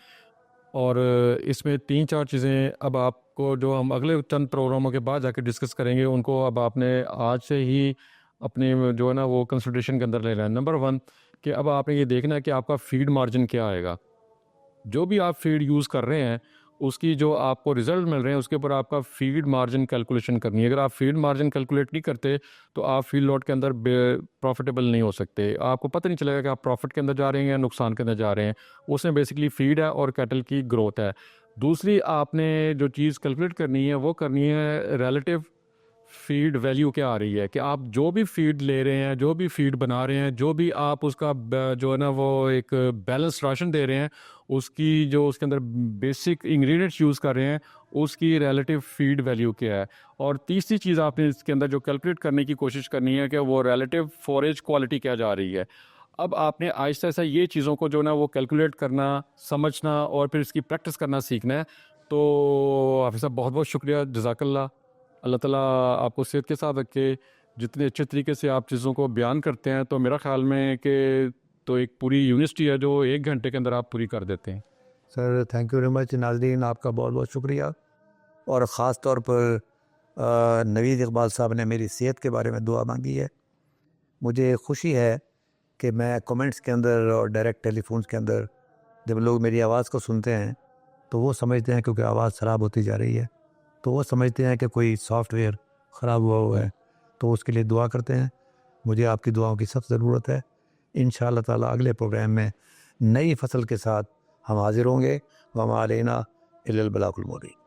और इसमें 3-4 चीज़ें अब आपको जो हम अगले चंद प्रोग्रामों के बाद जाके डिस्कस करेंगे, उनको अब आपने आज से ही अपने जो है ना वो कंसिडरेशन के अंदर ले लेना है। नंबर 1 कि अब आपने ये देखना है कि आपका फीड मार्जिन क्या आएगा। जो भी आप फीड यूज़ कर रहे हैं उसकी जो आपको रिजल्ट मिल रहे हैं उसके ऊपर आपका फीड मार्जिन कैलकुलेशन करनी है। अगर आप फीड मार्जिन कैलकुलेट नहीं करते तो आप फीड लॉट के अंदर प्रॉफिटेबल नहीं हो सकते। आपको पता नहीं चलेगा कि आप प्रॉफिट के अंदर जा रहे हैं या नुकसान के अंदर जा रहे हैं। उसमें बेसिकली फीड है और कैटल की ग्रोथ है। दूसरी आपने जो चीज़ कैलकुलेट करनी है वो करनी है रिलेटिव फीड वैल्यू क्या आ रही है, कि आप जो भी फीड ले रहे हैं, जो भी फीड बना रहे हैं, जो भी आप उसका जो है ना वो एक बैलेंस राशन दे रहे हैं, उसकी जो उसके अंदर बेसिक इंग्रेडिएंट्स यूज़ कर रहे हैं, उसकी रिलेटिव फीड वैल्यू क्या है। और तीसरी चीज़ आपने इसके अंदर जो कैलकुलेट करने की कोशिश करनी है कि वो रिलेटिव फॉरेज क्वालिटी क्या जा रही है। अब आपने आहिस्ता आहिस्ता ये चीज़ों को जो ना वो कैलकुलेट करना, समझना और फिर इसकी प्रैक्टिस करना सीखना है। तो हाफिज़ साहब बहुत बहुत शुक्रिया, जज़ाकल्लाह। अल्लाह ताला आपको सेहत के साथ रखे। जितने अच्छे तरीके से आप चीज़ों को बयान करते हैं तो मेरा ख्याल में कि तो एक पूरी यूनिवर्सिटी है जो 1 घंटे के अंदर आप पूरी कर देते हैं। Sir thank you very much. नाज़रीन आपका बहुत बहुत शुक्रिया। और ख़ास तौर पर नवीद इकबाल साहब ने मेरी सेहत के बारे में दुआ मांगी है। मुझे खुशी है कि मैं कमेंट्स के अंदर और डायरेक्ट टेलीफोन्स के अंदर जब लोग मेरी आवाज़ को सुनते हैं तो वो समझते हैं, क्योंकि आवाज़ ख़राब होती जा रही है, तो वो समझते हैं कि कोई सॉफ्टवेयर ख़राब हुआ है, तो उसके लिए दुआ करते हैं। मुझे आपकी दुआओं की सख्त ज़रूरत है। इंशाअल्लाह ताला अगले प्रोग्राम में नई फसल के साथ हम हाज़िर होंगे। वमा अलैना इल्लल बलागुल मुबीन।